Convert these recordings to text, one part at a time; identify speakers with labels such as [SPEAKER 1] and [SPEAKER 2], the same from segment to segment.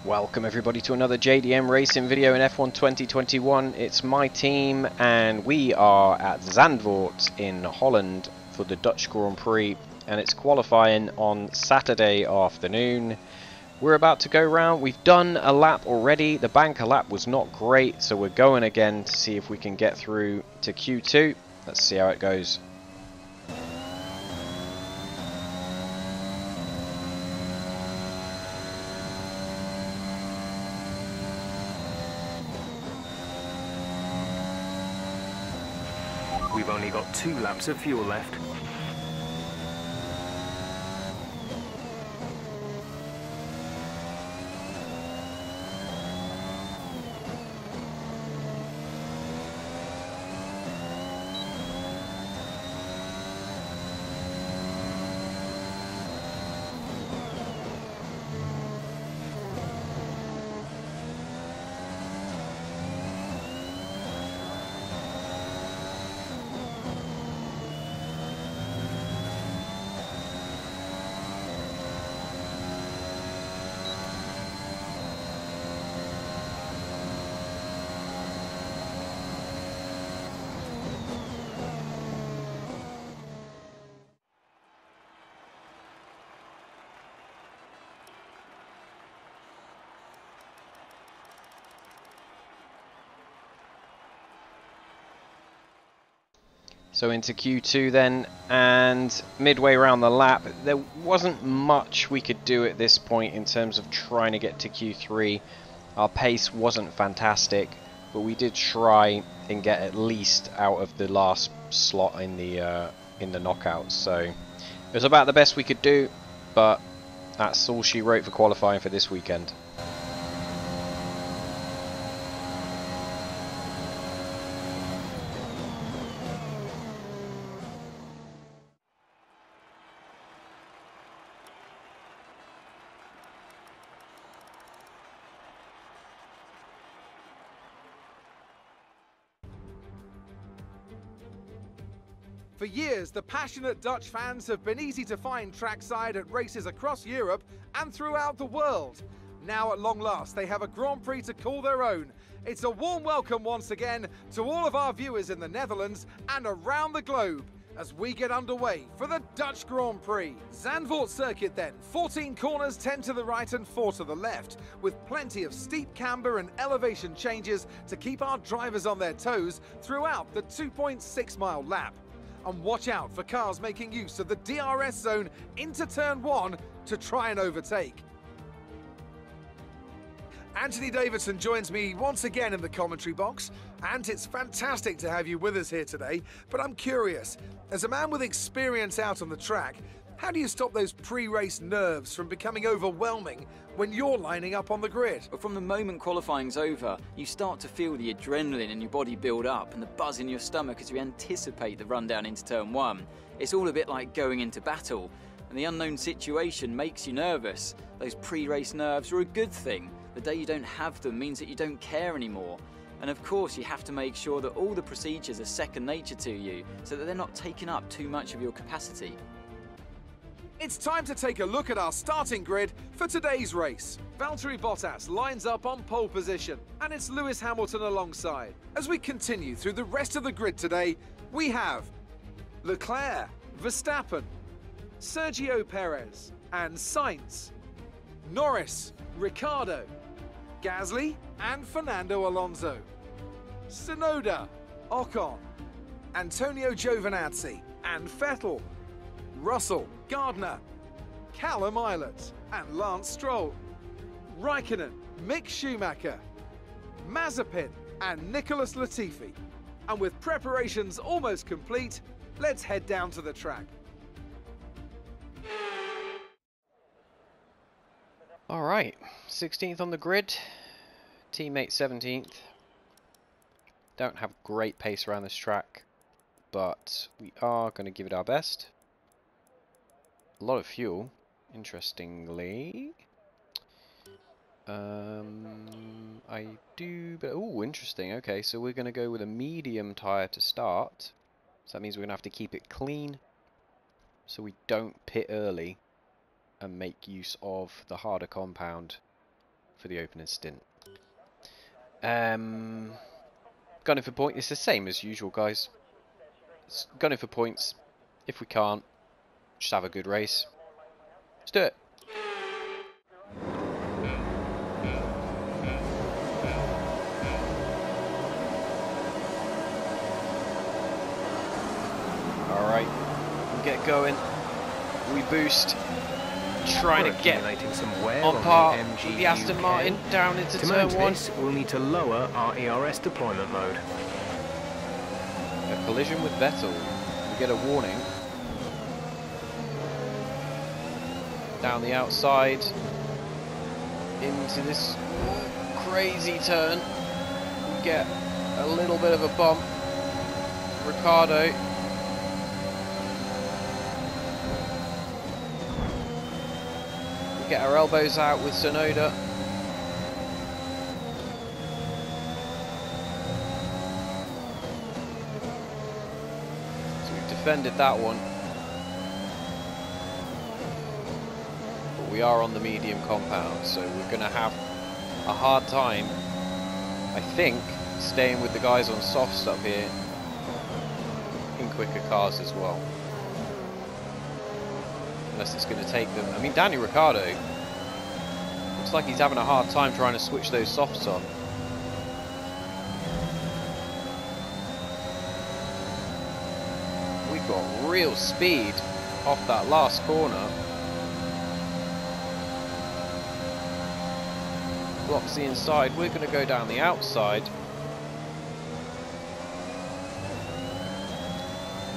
[SPEAKER 1] Welcome everybody to another JDM racing video in F1 2021. It's my team and we are at Zandvoort in Holland for the Dutch Grand Prix, and it's qualifying on Saturday afternoon. We're about to go round. We've done a lap already. The banker lap was not great, so we're going again to see if we can get through to Q2. Let's see how it goes.
[SPEAKER 2] We've only got 2 laps of fuel left.
[SPEAKER 1] So into Q2 then, and midway around the lap, there wasn't much we could do at this point in terms of trying to get to Q3. Our pace wasn't fantastic, but we did try and get at least out of the last slot in the knockouts. So it was about the best we could do, but that's all she wrote for qualifying for this weekend.
[SPEAKER 3] For years, the passionate Dutch fans have been easy to find trackside at races across Europe and throughout the world. Now at long last, they have a Grand Prix to call their own. It's a warm welcome once again to all of our viewers in the Netherlands and around the globe as we get underway for the Dutch Grand Prix. Zandvoort circuit then, 14 corners, 10 to the right and 4 to the left, with plenty of steep camber and elevation changes to keep our drivers on their toes throughout the 2.6 mile lap. And watch out for cars making use of the DRS zone into turn 1 to try and overtake. Anthony Davidson joins me once again in the commentary box, and it's fantastic to have you with us here today. But I'm curious, as a man with experience out on the track, how do you stop those pre-race nerves from becoming overwhelming when you're lining up on the grid?
[SPEAKER 4] But from the moment qualifying's over, you start to feel the adrenaline in your body build up and the buzz in your stomach as you anticipate the run down into turn 1. It's all a bit like going into battle, and the unknown situation makes you nervous. Those pre-race nerves are a good thing. The day you don't have them means that you don't care anymore. And of course, you have to make sure that all the procedures are second nature to you, so that they're not taking up too much of your capacity.
[SPEAKER 3] It's time to take a look at our starting grid for today's race. Valtteri Bottas lines up on pole position, and it's Lewis Hamilton alongside. As we continue through the rest of the grid today, we have Leclerc, Verstappen, Sergio Perez and Sainz, Norris, Ricciardo, Gasly and Fernando Alonso, Tsunoda, Ocon, Antonio Giovinazzi and Vettel, Russell, Gardner, Callum Ilott and Lance Stroll, Raikkonen, Mick Schumacher, Mazepin and Nicholas Latifi. And with preparations almost complete, let's head down to the track.
[SPEAKER 1] Alright, 16th on the grid, teammate 17th. Don't have great pace around this track, but we are going to give it our best. A lot of fuel, interestingly. I do, but oh, interesting. Okay, so we're going to go with a medium tyre to start. So that means we're going to have to keep it clean so we don't pit early and make use of the harder compound for the opening stint. Gunning for points. It's the same as usual, guys. Gunning for points. If we can't, just have a good race. Let's do it. Alright, we get going. We boost. Trying to get
[SPEAKER 2] some wear
[SPEAKER 1] on par
[SPEAKER 2] the
[SPEAKER 1] with the Aston Martin down into
[SPEAKER 2] to
[SPEAKER 1] turn 1.
[SPEAKER 2] This, we'll need to lower our ERS deployment mode.
[SPEAKER 1] A collision with Vettel. We get a warning. Down the outside. Into this crazy turn. We get a little bit of a bump. Ricciardo. We get our elbows out with Tsunoda. So we've defended that one. But we are on the medium compound, so we're going to have a hard time, I think, staying with the guys on softs up here in quicker cars as well. Unless it's going to take them. I mean, Danny Ricciardo looks like he's having a hard time trying to switch those softs on. We've got real speed off that last corner. Blocks the inside. We're going to go down the outside.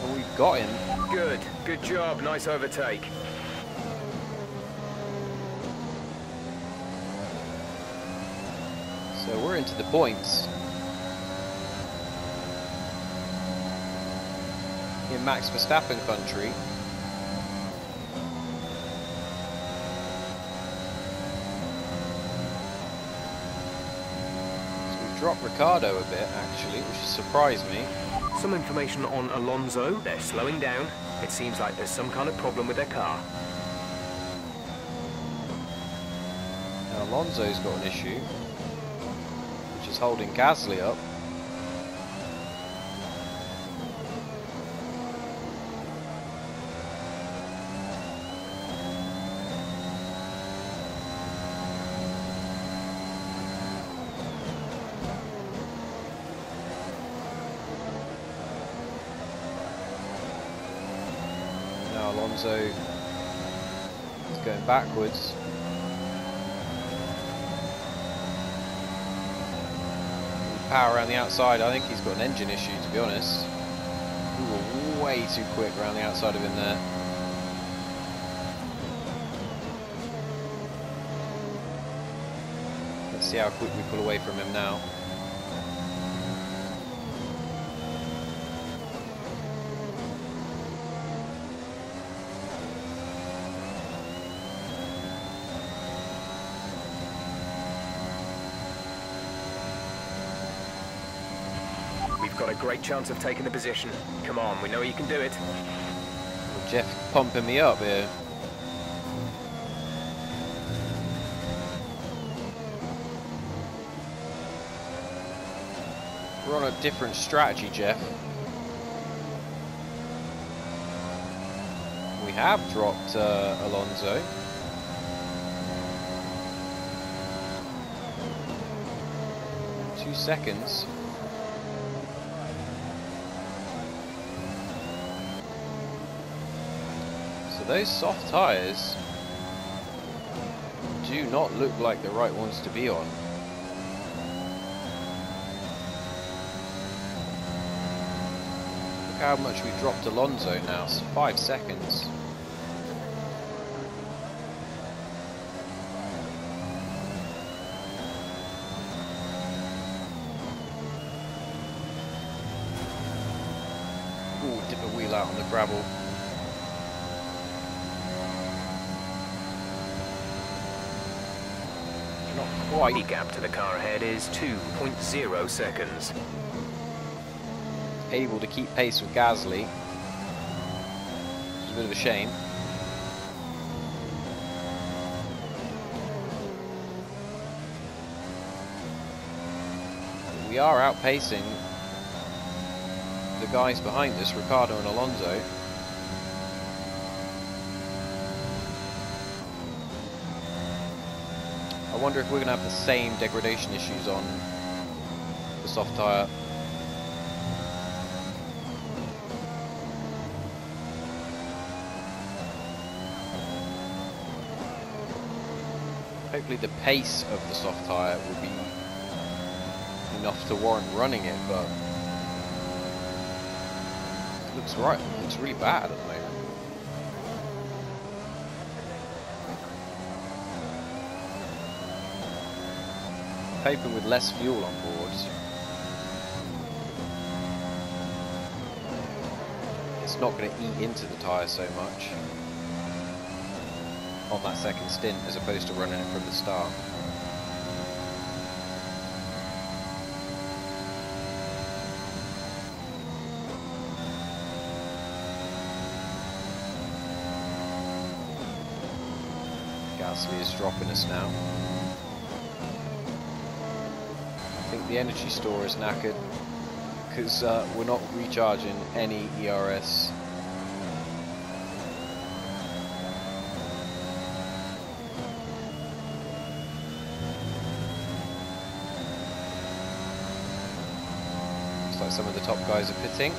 [SPEAKER 1] And we've got him.
[SPEAKER 2] Good job, nice overtake.
[SPEAKER 1] So we're into the points. In Max Verstappen country. So we've dropped Ricciardo a bit actually, which has surprised me.
[SPEAKER 2] Some information on Alonso. They're slowing down. It seems like there's some kind of problem with their car.
[SPEAKER 1] Now Alonso's got an issue, which is holding Gasly up. Now Alonso is going backwards. Power around the outside. I think he's got an engine issue, to be honest. We were way too quick around the outside of him there. Let's see how quick we pull away from him now.
[SPEAKER 2] We've got a great chance of taking the position. Come on, we know you can do it.
[SPEAKER 1] Well, Jeff pumping me up here. We're on a different strategy, Jeff. We have dropped Alonso. Two seconds. Those soft tyres do not look like the right ones to be on. Look how much we dropped Alonso now, it's 5 seconds. Ooh, dip a wheel out on the gravel.
[SPEAKER 2] Quite. The gap to the car ahead is 2.0 seconds.
[SPEAKER 1] Able to keep pace with Gasly, which is a bit of a shame. we are outpacing the guys behind us, Ricciardo and Alonso. I wonder if we're going to have the same degradation issues on the soft tyre. Hopefully the pace of the soft tyre will be enough to warrant running it, but it looks right. It looks really bad at the moment. Hoping with less fuel on board, it's not going to eat into the tyre so much on that second stint as opposed to running it from the start. Gasly is dropping us now. I think the energy store is knackered because we're not recharging any ERS. Looks like some of the top guys are pitting,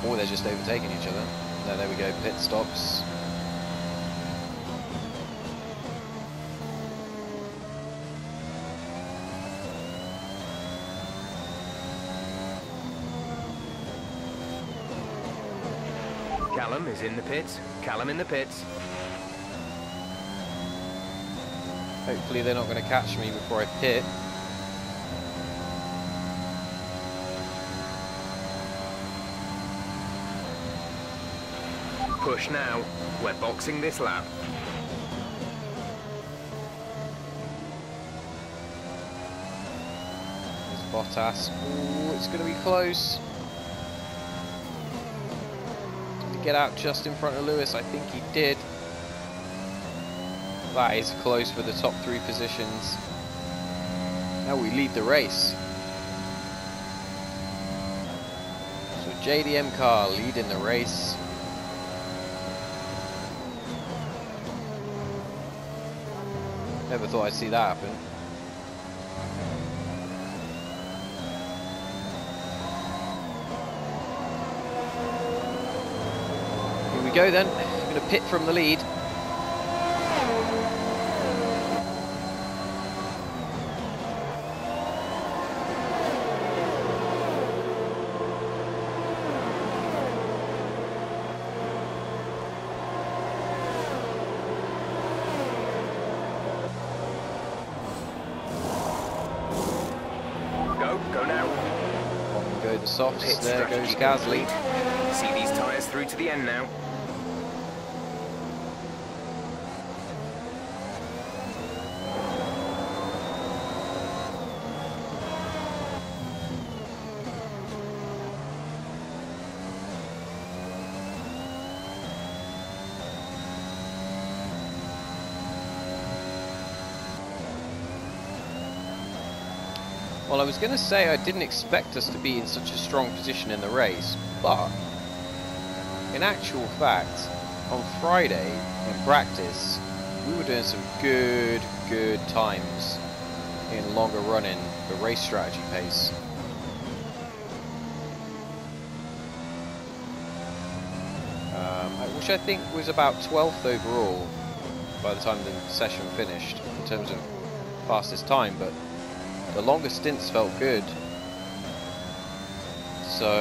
[SPEAKER 1] or they're just overtaking each other. No, there we go, pit stops.
[SPEAKER 2] Callum is in the pits. Callum in the pits.
[SPEAKER 1] Hopefully they're not going to catch me before I pit.
[SPEAKER 2] Push now. We're boxing this lap.
[SPEAKER 1] There's Bottas. Ooh, it's going to be close. Get out just in front of Lewis. I think he did. That is close for the top 3 positions. Now we lead the race. So JDM car leading the race. Never thought I'd see that happen. Go then, I'm going to pit from the lead.
[SPEAKER 2] Go now.
[SPEAKER 1] On go the softs,
[SPEAKER 2] Pit
[SPEAKER 1] there goes
[SPEAKER 2] strategy
[SPEAKER 1] Gasly.
[SPEAKER 2] complete. See these tyres through to the end now.
[SPEAKER 1] Well, I was going to say I didn't expect us to be in such a strong position in the race, but in actual fact, on Friday in practice, we were doing some good times in longer running the race strategy pace. Which I think was about 12th overall by the time the session finished in terms of fastest time, but the longer stints felt good, so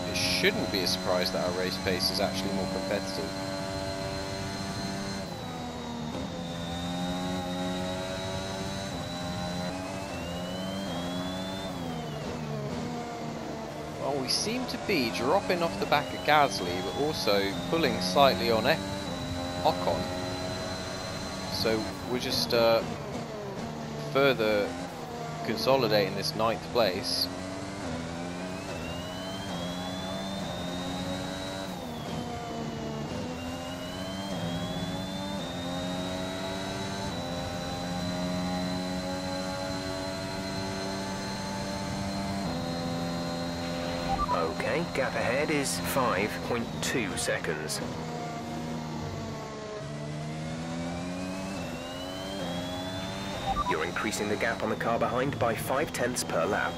[SPEAKER 1] it shouldn't be a surprise that our race pace is actually more competitive. Well, we seem to be dropping off the back of Gasly, but also pulling slightly on Ocon. So we're just further consolidating this 9th place.
[SPEAKER 2] Okay, gap ahead is 5.2 seconds. You're increasing the gap on the car behind by 0.5 per lap.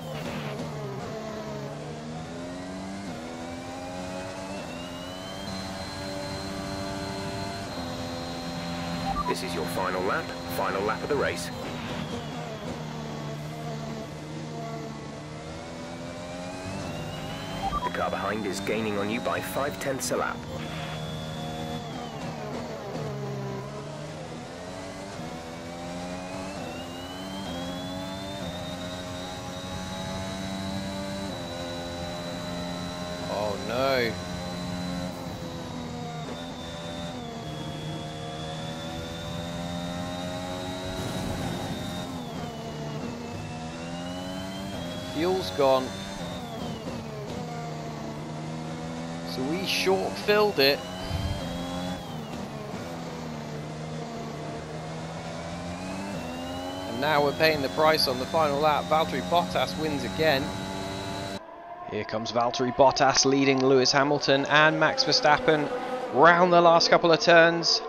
[SPEAKER 2] This is your final lap of the race. The car behind is gaining on you by 0.5 a lap.
[SPEAKER 1] Oh no. Fuel's gone. So we short-filled it. And now we're paying the price on the final lap. Valtteri Bottas wins again. Here comes Valtteri Bottas leading Lewis Hamilton and Max Verstappen round the last couple of turns.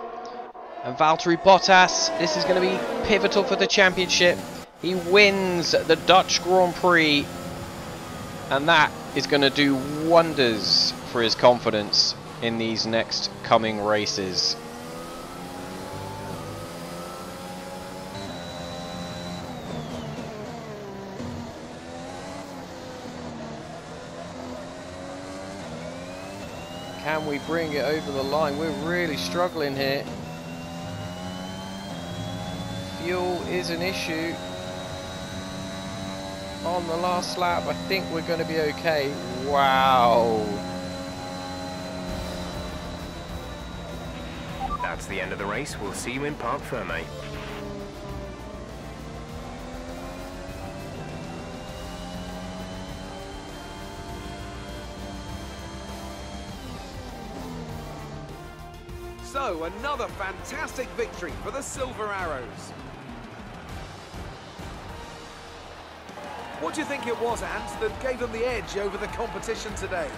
[SPEAKER 1] And Valtteri Bottas, this is going to be pivotal for the championship. He wins the Dutch Grand Prix, and that is going to do wonders for his confidence in these next coming races. Can we bring it over the line? We're really struggling here. Fuel is an issue. On the last lap, I think we're going to be okay. Wow.
[SPEAKER 2] That's the end of the race. We'll see you in Parc Fermé.
[SPEAKER 3] So, another fantastic victory for the Silver Arrows. What do you think it was, Ant, that gave them the edge over the competition today?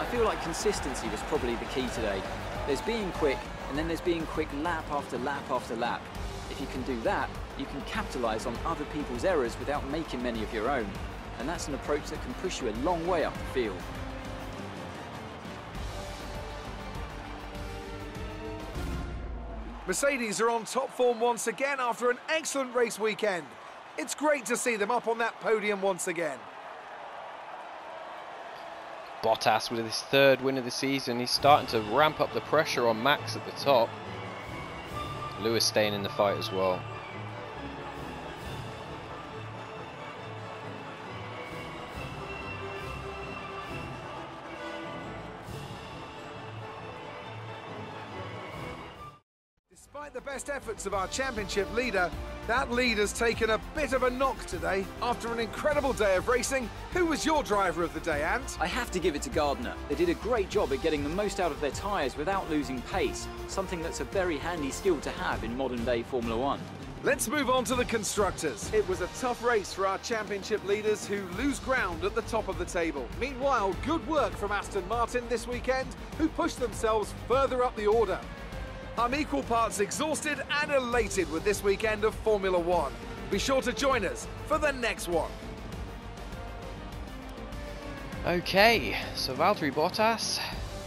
[SPEAKER 4] I feel like consistency was probably the key today. There's being quick, and then there's being quick lap after lap after lap. If you can do that, you can capitalise on other people's errors without making many of your own. And that's an approach that can push you a long way up the field.
[SPEAKER 3] Mercedes are on top form once again after an excellent race weekend. It's great to see them up on that podium once again.
[SPEAKER 1] Bottas with his third win of the season. He's starting to ramp up the pressure on Max at the top. Lewis staying in the fight as well.
[SPEAKER 3] Despite the best efforts of our championship leader, that lead has taken a bit of a knock today. After an incredible day of racing, who was your driver of the day, Ant?
[SPEAKER 4] I have to give it to Gardner. They did a great job at getting the most out of their tyres without losing pace, something that's a very handy skill to have in modern-day Formula One.
[SPEAKER 3] Let's move on to the constructors. It was a tough race for our championship leaders who lose ground at the top of the table. Meanwhile, good work from Aston Martin this weekend, who pushed themselves further up the order. I'm equal parts exhausted and elated with this weekend of Formula One. Be sure to join us for the next one.
[SPEAKER 1] Okay, so Valtteri Bottas,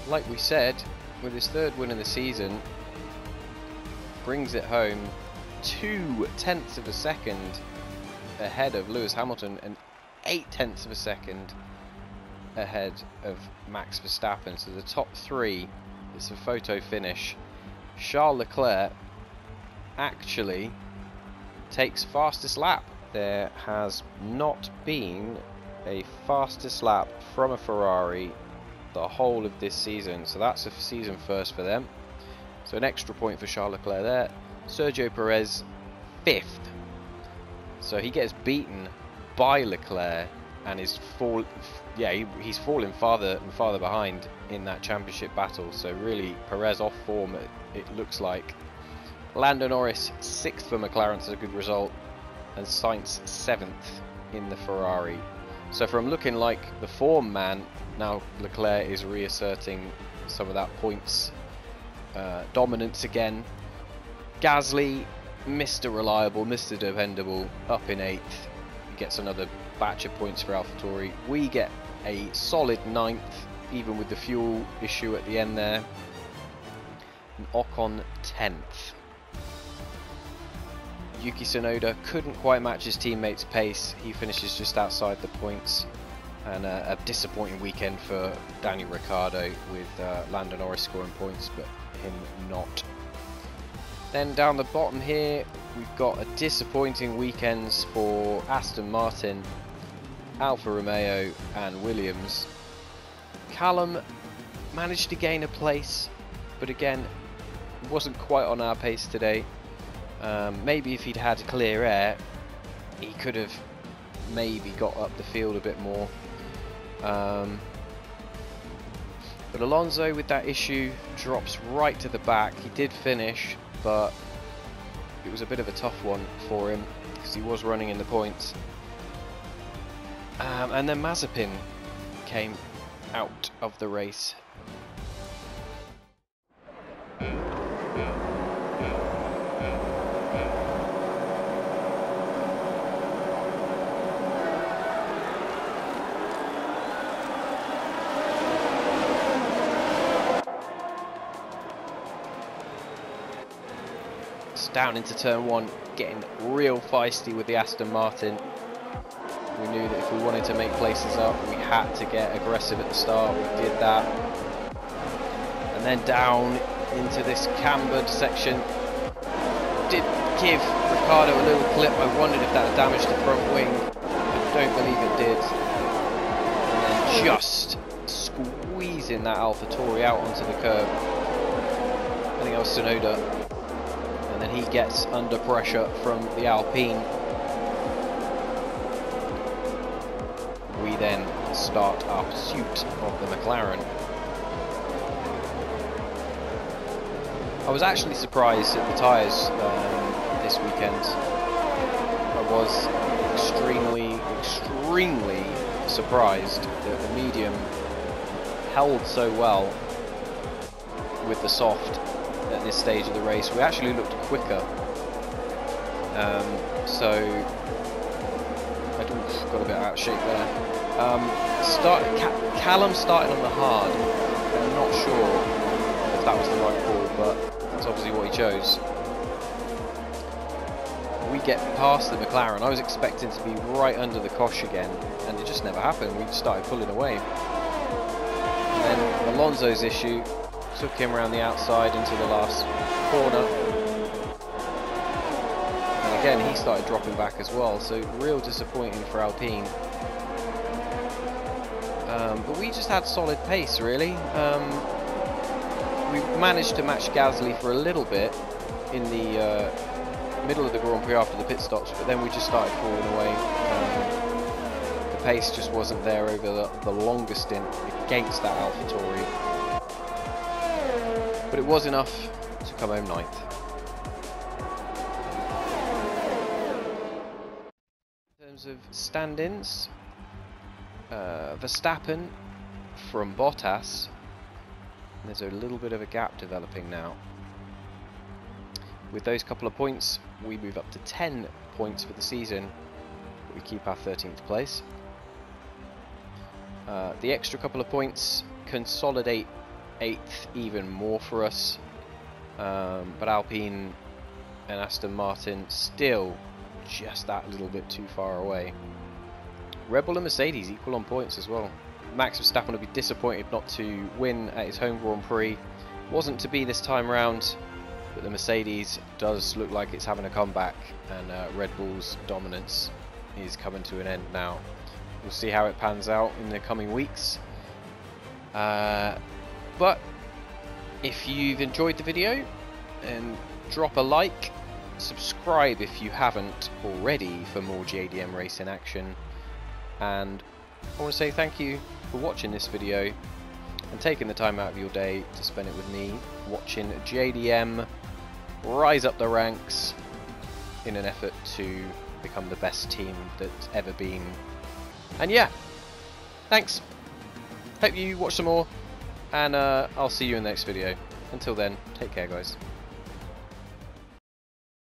[SPEAKER 1] like we said, with his third win of the season, brings it home 0.2 of a second ahead of Lewis Hamilton and 0.8 of a second ahead of Max Verstappen. So the top three, it's a photo finish. Charles Leclerc actually takes fastest lap. There has not been a fastest lap from a Ferrari the whole of this season, so that's a season first for them. So an extra point for Charles Leclerc there. Sergio Perez 5th, so he gets beaten by Leclerc and is he's falling farther and farther behind in that championship battle. So really Perez off form, it looks like. Lando Norris 6th for McLaren, so a good result, and Sainz 7th in the Ferrari. So from looking like the form man, now Leclerc is reasserting some of that points dominance again. Gasly, Mr. Reliable, Mr. Dependable, up in 8th. He gets another batch of points for AlphaTauri. We get a solid 9th, even with the fuel issue at the end there. And Ocon 10th. Yuki Tsunoda couldn't quite match his teammate's pace. He finishes just outside the points. And a disappointing weekend for Daniel Ricciardo, with Lando Norris scoring points, but him not. Then down the bottom here, we've got a disappointing weekends for Aston Martin, Alfa Romeo and Williams. Callum managed to gain a place, but again, wasn't quite on our pace today. Maybe if he'd had clear air, he could have maybe got up the field a bit more. But Alonso, with that issue, drops right to the back. He did finish, but it was a bit of a tough one for him because he was running in the points. And then Mazepin came out of the race. Down into turn 1, getting real feisty with the Aston Martin. We knew that if we wanted to make places up, we had to get aggressive at the start. We did that. And then down into this cambered section. Did give Ricciardo a little clip. I wondered if that had damaged the front wing. I don't believe it did. And then just squeezing that AlphaTauri out onto the curb. I think that was Tsunoda. And then he gets under pressure from the Alpine. We then start our pursuit of the McLaren. I was actually surprised at the tyres this weekend. I was extremely surprised that the medium held so well with the soft at this stage of the race. We actually looked quicker, so I got a bit out of shape there. Callum started on the hard. I'm not sure if that was the right call, but that's obviously what he chose. We get past the McLaren. I was expecting to be right under the cosh again, and it just never happened. We started pulling away. And then Alonso's issue took him around the outside into the last corner, and again he started dropping back as well, so real disappointing for Alpine. But we just had solid pace, really. We managed to match Gasly for a little bit in the middle of the Grand Prix after the pit stops, but then we just started falling away. The pace just wasn't there over the longest stint against that AlphaTauri. But it was enough to come home 9th. In terms of stand-ins, Verstappen from Bottas. There's a little bit of a gap developing now. With those couple of points, we move up to 10 points for the season. But we keep our 13th place. The extra couple of points consolidate 8th even more for us, but Alpine and Aston Martin still just that little bit too far away. Red Bull and Mercedes equal on points as well. Max Verstappen will be disappointed not to win at his home Grand Prix. Wasn't to be this time round, but the Mercedes does look like it's having a comeback, and Red Bull's dominance is coming to an end now. We'll see how it pans out in the coming weeks. But if you've enjoyed the video, and drop a like, subscribe if you haven't already for more JDM racing action, and I want to say thank you for watching this video and taking the time out of your day to spend it with me, watching JDM rise up the ranks in an effort to become the best team that's ever been And yeah, thanks. Hope you watch some more, and I'll see you in the next video. Until then, take care, guys.